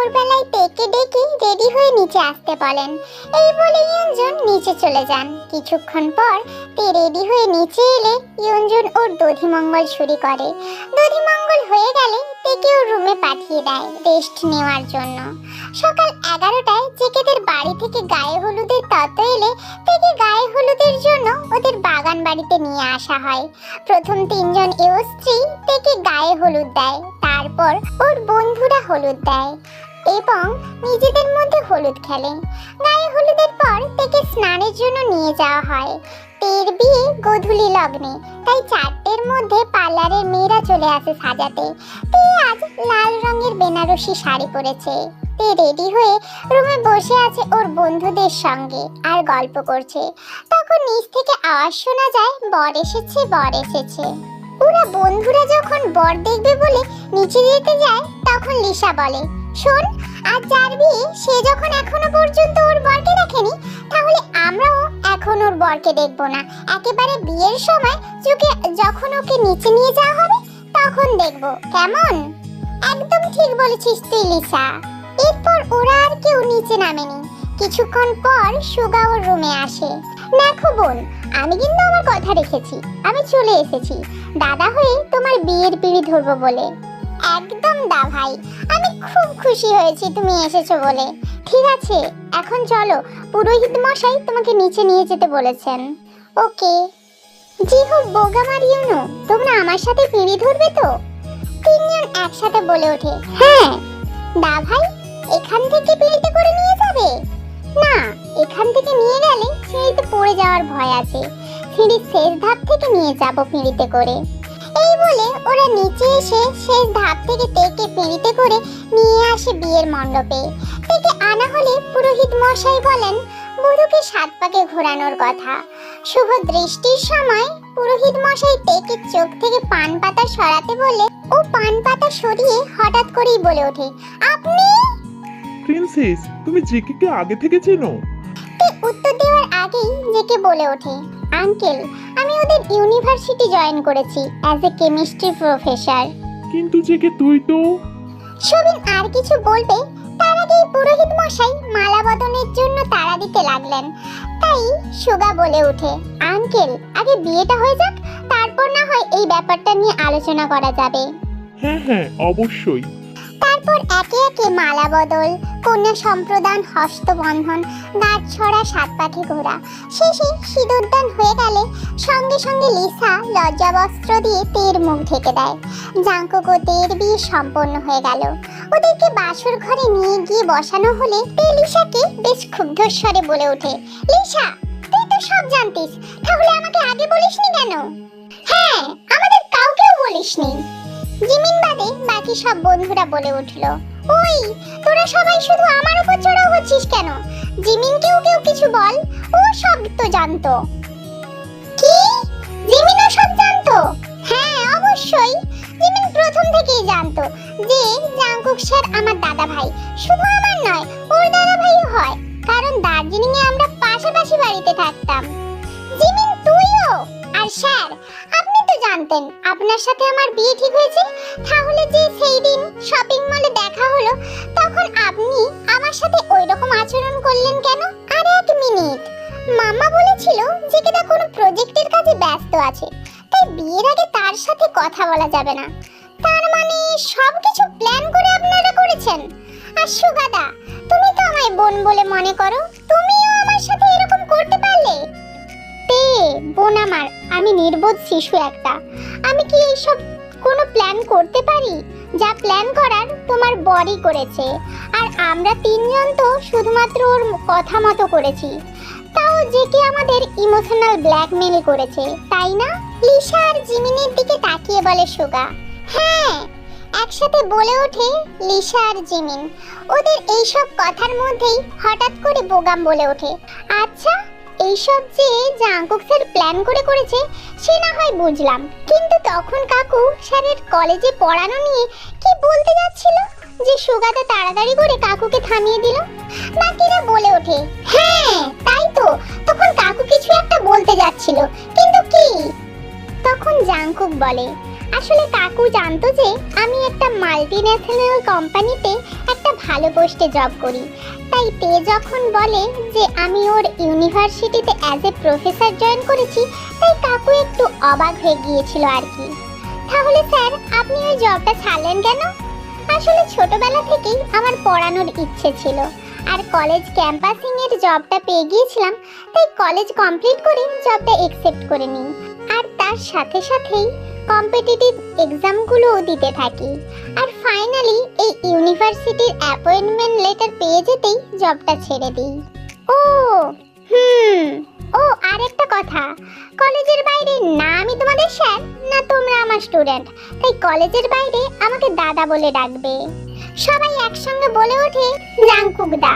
ভোরবেলায় তেকে ডেকে রেডি হয়ে নিচে আসতে বলেন। এই বলে ইয়ঞ্জন নিচে চলে যান। কিছুক্ষণ পর তে রেডি হয়ে নিচে এলে ইয়ঞ্জন ওর দধিমঙ্গল শুরু করে। দধিমঙ্গল হয়ে গেলে তেকে ওর রুমে পাঠিয়ে দেয় রেস্ট নেওয়ার জন্য। সকাল 11টায় জেকেদের বাড়ি থেকে গায়ে হলুদের তত্ত্ব এলে তেকে গায়ে হলুদের জন্য ওদের বাগান বাড়িতে নিয়ে আসা হয়। প্রথম 3 জন এও স্ত্রী তেকে গায়ে হলুদ দেয়, তারপর ওর বন্ধুরা হলুদ দেয় এবং নিজেদের মধ্যে হলুদ খেলে। গায়ে হলুদের পর তেকে স্নানের জন্য নিয়ে যাওয়া হয়। তের বিয়ে গোধূলি লগ্নে, তাই 4টের মধ্যে পার্লারের মেয়েরা চলে আসে সাজাতে। তে আজ লাল রঙের বেনারসি শাড়ি পরেছে। তে রেডি হয়ে রুমে বসে আছে ওর বন্ধুদের সঙ্গে আর গল্প করছে। তখন নিচ থেকে আওয়াজ শোনা যায়, বর এসেছে, বর এসেছে। ওরা বন্ধুরা যখন বর দেখবে বলে নিচে যেতে যায়, তখন লিসা বলে, শোন, আজ যার বিয়ে সে যখন এখনো পর্যন্ত ওর বরকে দেখেনি, তাহলে আমরাও এখন ওর বরকে দেখবো না। একেবারে বিয়ের সময় যখন ওকে নিচে নিয়ে যাওয়া হবে তখন দেখবো, কেমন? একদম ঠিক বলেছিস তুই লিসা। এরপর ওরা আর কেউ নিচে নামেনি। কিছুক্ষণ পর সুগা ওর রুমে আসে। দেখো বোন, আমি কিন্তু আমার কথা রেখেছি, আমি চলে এসেছি দাদা হয়ে তোমার বিয়ের পিঁড়ি ধরবো বলে। একদম দা ভাই, আমি খুব খুশি হয়েছি তুমি এসেছো বলে। ঠিক আছে, এখন চলো, পুরোহিত মশাই তোমাকে নিচে নিয়ে যেতে বলেছেন। ওকে। জি হোক বোগামার ইউনো, তোমরা আমার সাথে পিঁড়ি ধরবে তো? 3 জন একসাথে বলে ওঠে, হ্যাঁ। দা ভাই, এখান থেকে পিঁড়িতে করে নিয়ে যাবে? না, এখান থেকে নিয়ে গেলে সিঁড়িতে পড়ে যাওয়ার ভয় আছে। সিঁড়ির শেষ ধাপ থেকে নিয়ে যাব পিঁড়িতে করে। এই বলে ওরা নিচে এসে শেষ ধাপ থেকে তেকে পিঁড়িতে করে নিয়ে আসে বিয়ের মণ্ডপে। তেকে আনা হলে পুরোহিত মশাই বলেন বধূকে 7 পাকে ঘোরানোর কথা। শুভ দৃষ্টির সময় পুরোহিত মশাই তেকে চোখ থেকে পান পাতা সরাতে বলে ও পান পাতা সরিয়ে হঠাৎ করেই বলে ওঠে, আপনি? প্রিন্সেস, তুমি জেকেকে আগে থেকে চেনো? তে উত্তর দেওয়ার আগেই জেকে বলে ওঠে, আঙ্কেল, আমি ওদের ইউনিভার্সিটি জয়েন করেছি অ্যাজ এ কেমিস্ট্রি প্রফেসর। কিন্তু জেকে তুই তো। সবিন আর কিছু বলবে তার আগেই পুরোহিত মশাই মালা বদনের জন্য তাড়া দিতে লাগলেন। তাই সুগা বলে ওঠে, আঙ্কেল, আগে বিয়েটা হয়ে যাক, তারপর না হয় এই ব্যাপারটা নিয়ে আলোচনা করা যাবে। হ্যাঁ হ্যাঁ, অবশ্যই। তারপর একে একে মালা বদল, কন্যা সম্প্রদান, হস্তবন্ধন, গাছ ছড়া, 7 পাখি ঘোরা, শেষে সিঁদুরদান হয়ে গেলে সঙ্গে সঙ্গে লিসা লজ্জাবস্ত্র দিয়ে তের মুখ ঢেকে দেয়। জাঙ্কুক ও তের বিয়ে সম্পন্ন হয়ে গেল। ওদেরকে বাসর ঘরে নিয়ে গিয়ে বসানো হলে তে লিসাকে বেশ ক্ষুব্ধ স্বরে বলে ওঠে, লিসা, তুই তো সব জানতিস, তাহলে আমাকে আগে বলিসনি কেন? হ্যাঁ, আমাদের কাউকেও বলিসনি। জিমিন বাদে বাকি সব বন্ধুরা বলে উঠল, ওই তোরা সবাই শুধু আমার উপর চড়াও হচ্ছিস কেন? জিমিনকেও কেউ কিছু বল, ও সব তো জানতো। কি? জিমিনও সব জানতো? হ্যাঁ, অবশ্যই। জিমিন প্রথম থেকেই জানতো যে জাংকুক স্যার আমার দাদা ভাই। শুধু আমার নয়, ওর দাদা ভাইও হয়, কারণ দার্জিলিং এ আমরা পাশাপাশি বাড়িতে থাকতাম। জিমিন, তুইও? আর স্যার, আপনি তো জানতেন আপনার সাথে আমার বিয়ে ঠিক হয়েছে, তাহলে যে সেই দিন শপিং মলে দেখা হলো তখন আপনি আমার সাথে ওই রকম আচরণ করলেন কেন? আর 1 মিনিট, মামা বলেছিল যে কেদা কোনো প্রজেক্টের কাজে ব্যস্ত আছে, তাই বিয়ের আগে তার সাথে কথা বলা যাবে না। তার মানে সবকিছু প্ল্যান করে আপনারা করেছেন? আর সুগাদা, তুমি তো আমায় বোন বলে মনে করো, তুমিও আমার সাথে এরকম করতে পারলে? বোন আমার, আমি নির্বোধ শিশু একটা, আমি কি এইসব কোনো প্ল্যান করতে পারি? যা প্ল্যান করার তোমার বড়ই করেছে, আর আমরা 3 জন তো শুধুমাত্র ওর কথা মতো করেছি, তাও যে কি আমাদের ইমোশনাল ব্ল্যাকমেল করেছে, তাই না? লিসা আর জিমিনের দিকে তাকিয়ে বলে সুগা। হ্যাঁ, একসাথে বলে ওঠে লিসা আর জিমিন। ওদের এইসব কথার মধ্যেই হঠাৎ করে বোগাম বলে ওঠে, আচ্ছা, এইসব যে জাংকুক স্যার প্ল্যান করে করেছে সে না হয় বুঝলাম, কিন্তু তখন কাকু স্যারের কলেজে পড়ানো নিয়ে কি বলতে যাচ্ছিল যে সুগাদা তাড়াতাড়ি করে কাকুকে থামিয়ে দিল। বাকিরা বলে ওঠে, হ্যাঁ তাই তো, তখন কাকু কিছু একটা বলতে যাচ্ছিল, কিন্তু কি? তখন জাংকুক বলে, আসলে কাকু জানতো যে আমি একটা মাল্টিন্যাশনাল কোম্পানিতে একটা ভালো পোস্টে জব করি, তাই তে যখন বলে যে আমি ওর ইউনিভার্সিটিতে অ্যাজ এ প্রফেসর জয়েন করেছি, তাই কাকু একটু অবাক হয়ে গিয়েছিল আর কি। তাহলে স্যার আপনি ওই জবটা ছাড়লেন কেন? আসলে ছোটবেলা থেকেই আমার পড়ানোর ইচ্ছে ছিল, আর কলেজ ক্যাম্পাসিং এর জবটা পেয়ে গিয়েছিলাম, তাই কলেজ কমপ্লিট করে জবটা অ্যাকসেপ্ট করে নিই, আর তার সাথে সাথেই কম্পিটিটিভ এক্সামগুলোও দিতে থাকি, আর ফাইনালি এই ইউনিভার্সিটির অ্যাপয়েন্টমেন্ট লেটার পেয়ে যেতেই জবটা ছেড়ে দিই। ও ও আর একটা কথা, কলেজের বাইরে না আমি তোমাদের স্যার, না তোমরা আমার স্টুডেন্ট, তাই কলেজের বাইরে আমাকে দাদা বলে ডাকবে। সবাই একসঙ্গে বলে ওঠে জাংকুক দা।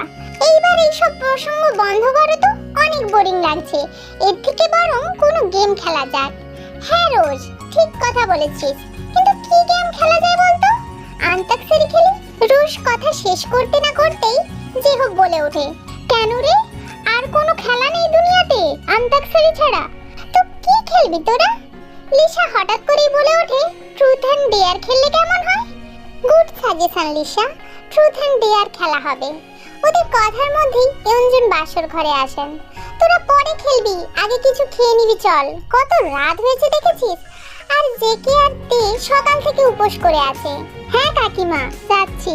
এইবার এইসব প্রসঙ্গ বন্ধ করো তো, অনেক বোরিং লাগছে, এর থেকে বরং কোনো গেম খেলা যাক। হ্যাঁ রোজ, ঠিক কথা বলেছিস, কিন্তু কি গেম খেলা যায় বলতো? আন্তাক্ষরী খেলি। রোজ কথা শেষ করতে না করতেই যে হোক বলে ওঠে, কেন রে, আর কোনো খেলা নেই দুনিয়াতে আন্তাক্ষরী ছাড়া? তো কি খেলবি তোরা? লিসা হঠাৎ করেই বলে ওঠে, ট্রুথ অ্যান্ড ডেয়ার খেললে কেমন হয়? Good suggestion Lisa, truth and dare খেলা হবে। ওদের কথার মধ্যেই ইয়ঞ্জন বাসর ঘরে আসেন। তোরা পরে খেলবি, আগে কিছু খেয়ে নিবি চল, কত রাত হয়েছে দেখেছিস? আর জেকে আর তে সকাল থেকে উপোস করে আছে। হ্যাঁ কাকিমা, যাচ্ছি।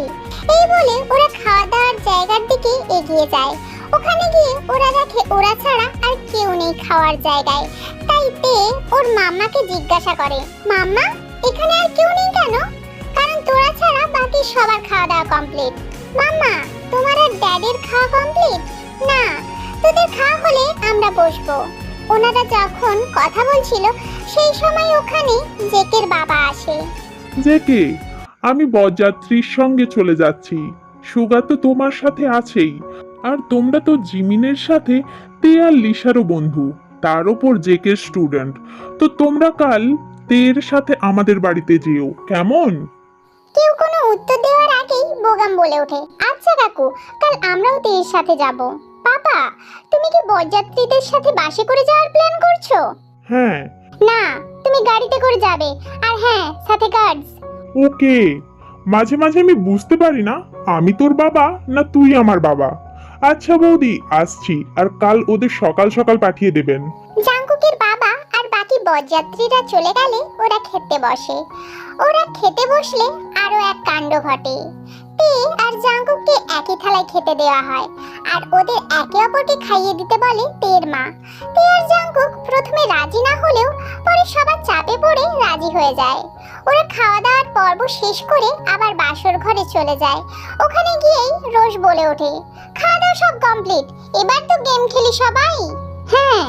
এই বলে ওরা খাওয়া দাওয়ার জায়গার দিকে এগিয়ে যায়। ওখানে গিয়ে ওরা দেখে ওরা ছাড়া আর কেউ নেই খাওয়ার জায়গায়, তাই তে ওর মাম্মাকে জিজ্ঞাসা করে, মাম্মা এখানে আর কেউ নেই কেন? কারণ তোরা ছাড়া বাকি সবার খাওয়া দাওয়া কমপ্লিট। মাম্মা তোমার আর ড্যাডির খাওয়া কমপ্লিট? না, তোদের খাওয়া হলে আমরা বসবো। ওনারা যখন কথা বলছিল সেই সময় ওখানে জেকের বাবা আসে। জেকে, আমি বরযাত্রীর সঙ্গে চলে যাচ্ছি, সুগা তো তোমার সাথে আছেই, আর তোমরা তো জিমিনের সাথে তে আর লিসারও বন্ধু, তার ওপর জেকের স্টুডেন্ট, তো তোমরা কাল তের সাথে আমাদের বাড়িতে যেও, কেমন? কেউ কোনো উত্তর দেওয়ার আগেই বোগাম বলে ওঠে, আচ্ছা কাকু, কাল আমরাও তের সাথে যাব। পাপা, তুমি কি বরযাত্রীদের সাথে বাসে করে যাওয়ার প্ল্যান করছো? হ্যাঁ। না, তুমি গাড়িতে করে যাবে, আর হ্যাঁ, সাথে গার্ডস। ওকে। মাঝে মাঝে আমি বুঝতে পারি না আমি তোর বাবা না তুই আমার বাবা। আচ্ছা বৌদি, আসছি, আর কাল ওদের সকাল সকাল পাঠিয়ে দেবেন। জাংকুকের বাবা আর বাকি বরযাত্রীরা চলে গেলে ওরা খেতে বসে। ওরা খেতে বসলে আরো এক কাণ্ড ঘটে। তে আর জাংকুককে একই থালায় খেতে দেওয়া হয়, আর ওদের একে অপরকে খাইয়ে দিতে বলে তের মা। তে আর জাংকুক প্রথমে রাজি না হলেও পরে সবার চাপে পড়ে রাজি হয়ে যায়। ওরা খাওয়া দাওয়ার পর্ব শেষ করে আবার বাসর ঘরে চলে যায়। ওখানে গিয়েই রোজ বলে ওঠে, খাওয়া দাওয়া সব কমপ্লিট, এবার তো গেম খেলি সবাই। হ্যাঁ,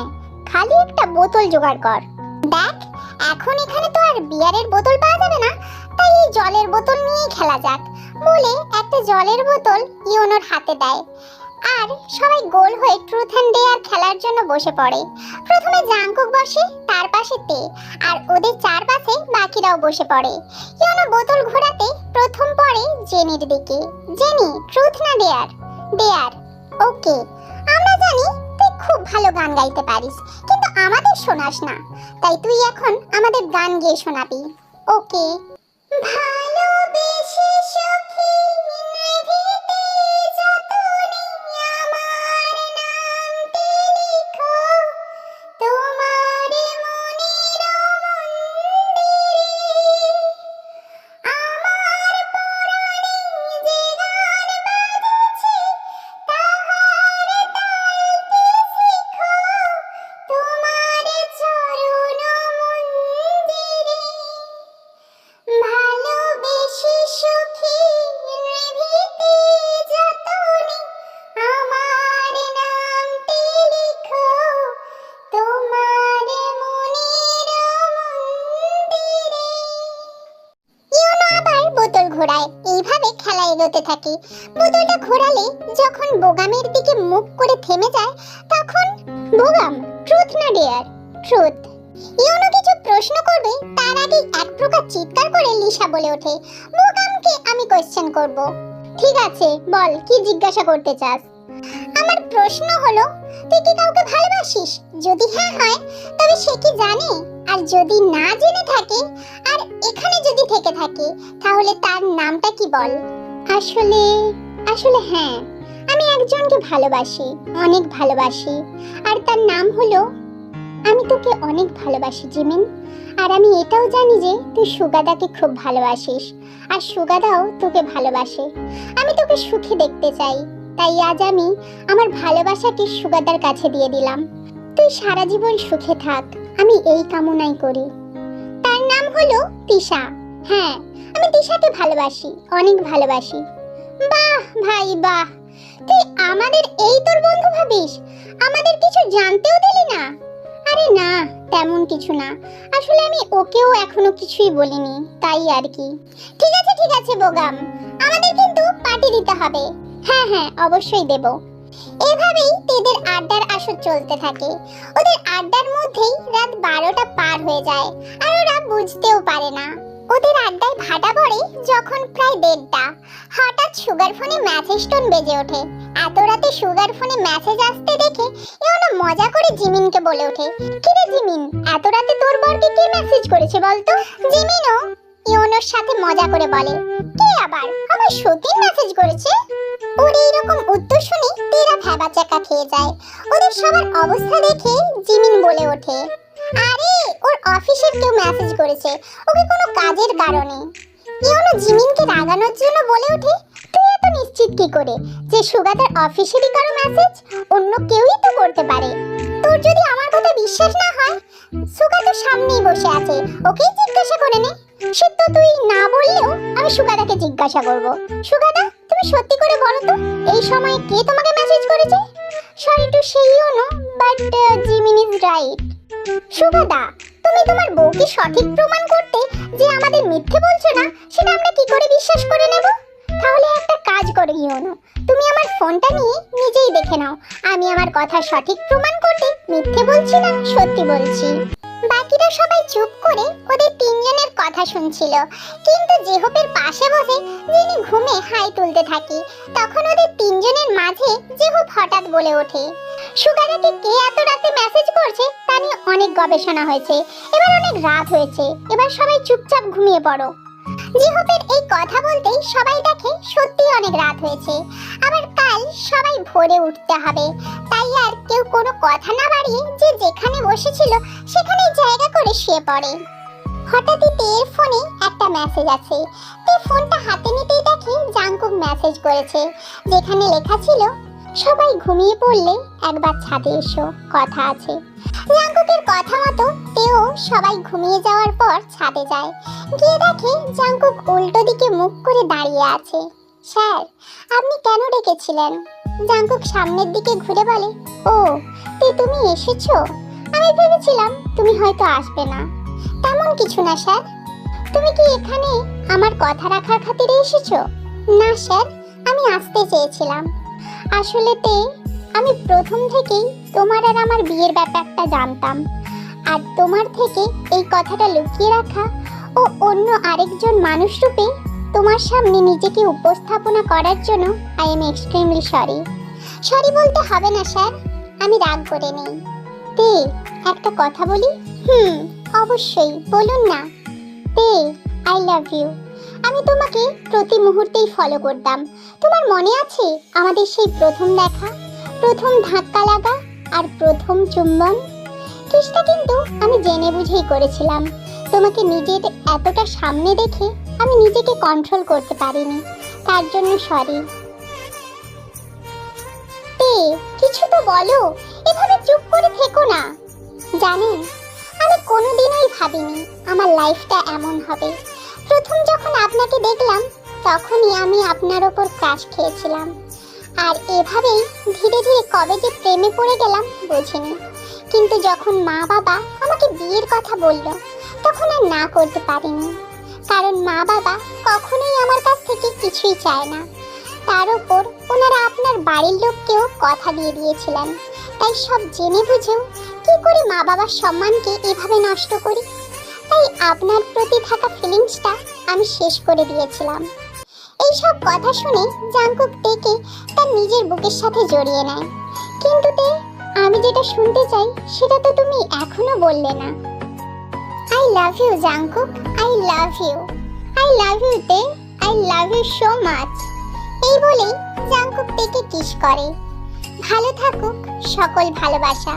খালি একটা বোতল জোগাড় কর। দেখ, এখন এখানে তো আর বিয়ারের বোতল পাওয়া যাবে না, তাই এই জলের বোতল নিয়েই খেলা যাক বলে একটা জলের বোতল ইওনোর হাতে দেয়। আর সবাই গোল হয়ে ট্রুথ অ্যান্ড ডেয়ার খেলার জন্য বসে পড়ে। প্রথমে জাংকুক বসে, তার পাশে তে, আর ওদের চারপাশে বাকিরাও বসে পড়ে। ইওনো বোতল ঘোরাতে প্রথম পড়ে জেনির দিকে। জেনি, ট্রুথ না ডেয়ার? ডেয়ার। ওকে, আমরা জানি তুই খুব ভালো গান গাইতে পারিস, কিন্তু আমাদের শোনাস না, তাই তুই এখন আমাদের গান গেয়ে শোনাবি। ওকে। ভালোবেসে সখী নিভৃতে যতনে আমার নামটি লিখো, তোমার মনের মন্দিরে আমার পরাণে যে গান বাজছে, তাহার তাইতে শিখো, তোমার চরণ মন্দিরে। ভালোবেসে সখী নিভৃতে যতনে আমার নামটি লিখো, তোমার মনের মন্দিরে। ইওনো আবার বোতল ঘোরায়। এইভাবে খেলা এগোতে থাকে। বোতলটা ঘোরালে যখন বোগামের দিকে মুখ করে থেমে যায়, তখন বোগাম, ট্রুথ না ডেয়ার? ট্রুথ। ইওনো কিছু প্রশ্ন করবে তার আগে এক প্রকার চিৎকার করে লিসা বলে ওঠে, বোগামকে আমি কোশ্চেন করব। ঠিক আছে, বল, কি জিজ্ঞাসা করতে চাস? আমার প্রশ্ন হলো, তুই কি কাউকে ভালোবাসিস? যদি হ্যাঁ হয় তবে সে কি জানে আর যদি না জেনে থাকে আর এখানে যদি থেকে থাকে তাহলে তার নামটা কি বল? আসলে আসলে হ্যাঁ, আমি একজনকে ভালোবাসি, অনেক ভালোবাসি। আর তার নাম হলো, আমি তোকে অনেক ভালোবাসি জিমিন। আর আমি এটাও জানি যে তুই সুগাদাকে খুব ভালোবাসিস, আর সুগাদাও তোকে ভালোবাসে। আমি তোকে সুখে দেখতে চাই, তাই আজ আমি আমার ভালোবাসাকে সুগাদার কাছে দিয়ে দিলাম। তুই সারা জীবন সুখে থাক, আমি এই কামনাই করি। তার নাম হলো তিশা। হ্যাঁ, আমি তিশাকে ভালোবাসি, অনেক ভালোবাসি। বাহ ভাই বাহ, তুই আমাদের এই তোর বন্ধু ভাবিস? আমাদের কিছু জানতেও দিলি না? আরে না, তেমন কিছু না। আসলে আমি ওকেও এখনো কিছুই বলিনি, তাই আর কি। ঠিক আছে বোগাম, আমাদের কিন্তু পার্টি দিতে হবে। হ্যাঁ হ্যাঁ, অবশ্যই দেব। এভাবেই তেদের আড্ডার আসর চলতে থাকে। ওদের আড্ডার মধ্যেই রাত 12টা পার হয়ে যায়, আর ওরা বুঝতেও পারে না। ওদের আড্ডায় ভাটা পড়ে যখন প্রায় 1:30। হঠাৎ সুগার ফোনে মেসেজ টোন বেজে ওঠে। এত রাতে সুগার ফোনে মেসেজ আসতে দেখে ইওনো মজা করে জিমিনকে বলে ওঠে, কিরে জিমিন, এত রাতে তোর বরকে কে মেসেজ করেছে বলতো? জিমিনও ইওনোর সাথে মজা করে বলে, কে আবার? আমার সতীন মেসেজ করেছে। ওর এইরকম উত্তর শুনে তেরা ভ্যাবাচাকা খেয়ে যায়। ওদের সবার অবস্থা দেখে জিমিন বলে ওঠে, আরে ওর অফিসের কেউ মেসেজ করেছে, ওকে কোনো কাজের কারণে। ইওনো জিমিনকে রাগানোর জন্য বলে ওঠে, তুই এত নিশ্চিত কি করে যে সুগাদার অফিসেরই কারো মেসেজ? অন্য কেউই তো করতে পারে। তোর যদি আমার কথা বিশ্বাস না হয়, সুগা তো সামনেই বসে আছে, ওকেই জিজ্ঞাসা করে নে। সে তো তুই না বললেও আমি সুগাদাকে জিজ্ঞাসা করব। সুগাদা, তুমি সত্যি করে বলো তো, এই সময় কে তোমাকে মেসেজ করেছে? Sorry to say you know, but Jimin is right. সুগাদা, তুমি তোমার বউকে সঠিক প্রমাণ করতে যে আমাদের মিথ্যে বলছো না, সেটা আমরা কি করে বিশ্বাস করে নেব? তাহলে একটা কাজ করো ইওনো, তুমি আমার ফোনটা নিয়ে নিজেই দেখে নাও আমি আমার কথা সঠিক প্রমাণ করতে মিথ্যে বলছি না সত্যি বলছি। বাকিরা সবাই চুপ করে ওদের তিনজনের কথা শুনছিল, কিন্তু জেহপের পাশে বসে যিনি ঘুমে হাই তুলতে থাকে। তখন ওদের তিনজনের মাঝে জেহপ হঠাৎ বলে ওঠে, সুগাদাকে কে এত রাতে মেসেজ করছে তা নিয়ে অনেক গবেষণা হয়েছে, এবার অনেক রাত হয়েছে, এবার সবাই চুপচাপ ঘুমিয়ে পড়ো। জেহপের এই কথা বলতেই সবাই দেখে সত্যি অনেক রাত হয়েছে, আবার কাল সবাই ভোরে উঠতে হবে। তাই আর কেউ কোনো কথা না বাড়িয়ে যে যেখানে বসেছিল সেখানেই জায়গা করে শুয়ে পড়ে। হঠাৎই তের ফোনে একটা মেসেজ আছে। তে ফোনটা হাতে নিতেই দেখে জাংকুক মেসেজ করেছে, যেখানে লেখা ছিল, সবাই ঘুমিয়ে পড়লে একবার ছাদে এসো, কথা আছে। জাংকুকের কথা মতো তেও সবাই ঘুমিয়ে যাওয়ার পর ছাদে যায়। গিয়ে দেখে জাংকুক উল্টো দিকে মুখ করে দাঁড়িয়ে আছে। স্যার, আপনি কেন ডেকেছিলেন? জাংকুক সামনের দিকে ঘুরে বলে, ও তে তুমি এসেছো? আমি ভেবেছিলাম তুমি হয়তো আসবে না। তেমন কিছু না স্যার। তুমি কি এখানে আমার কথা রাখার খাতিরে এসেছো? না স্যার, আমি আসতে চেয়েছিলাম। আসলে তে, আমি প্রথম থেকেই তোমার আর আমার বিয়ের ব্যাপারটা জানতাম, আর তোমার থেকে এই কথাটা লুকিয়ে রাখা ও অন্য আরেকজন মানুষ রূপে তোমার সামনে নিজেকে উপস্থাপনা করার জন্য I am extremely sorry. Sorry বলতে হবে না স্যার, আমি রাগ করে নেই। তে, একটা কথা বলি? অবশ্যই, বলুন না। তে, আই লাভ ইউ। আমি তোমাকে প্রতি মুহূর্তেই ফলো করতাম। তোমার মনে আছে আমাদের সেই প্রথম দেখা, প্রথম ধাক্কা লাগা আর প্রথম চুম্বন? কিসটা কিন্তু আমি জেনে বুঝেই করেছিলাম। তোমাকে নিজের এতটা সামনে দেখে আমি নিজেকে কন্ট্রোল করতে পারিনি, তার জন্য সরি। তে, কিছু তো বলো, এভাবে চুপ করে থেকো না। জানেন, আমি কোনোদিনই ভাবিনি আমার লাইফটা এমন হবে। প্রথম যখন আপনাকে দেখলাম তখনই আমি আপনার ওপর ক্রাশ খেয়েছিলাম, আর এভাবেই ধীরে ধীরে কবে যে প্রেমে পড়ে গেলাম বুঝিনি। কিন্তু যখন মা বাবা আমাকে বিয়ের কথা বলল তখন আর না করতে পারিনি, কারণ মা বাবা কখনোই আমার কাছ থেকে কিছুই চায় না। তার উপর ওনারা আপনার বাড়ির লোককেও কথা দিয়ে দিয়েছিলেন, তাই সব জেনে বুঝেও কি করে মা বাবার সম্মানকে এভাবে নষ্ট করি? তাই আপনার প্রতি থাকা ফিলিংসটা আমি শেষ করে দিয়েছিলাম। এইসব কথা শুনে জাংকুক তেকে তার নিজের বুকের সাথে জড়িয়ে নেয়। কিন্তু তে, আমি যেটা শুনতে চাই সেটা তো তুমি এখনো বললে না। Love you Jungkook, I love you, I love you তে, I love you so much. এই বলেই জাংকুক তেকে কিস করে। ভালো থাকুক সকল ভালোবাসা।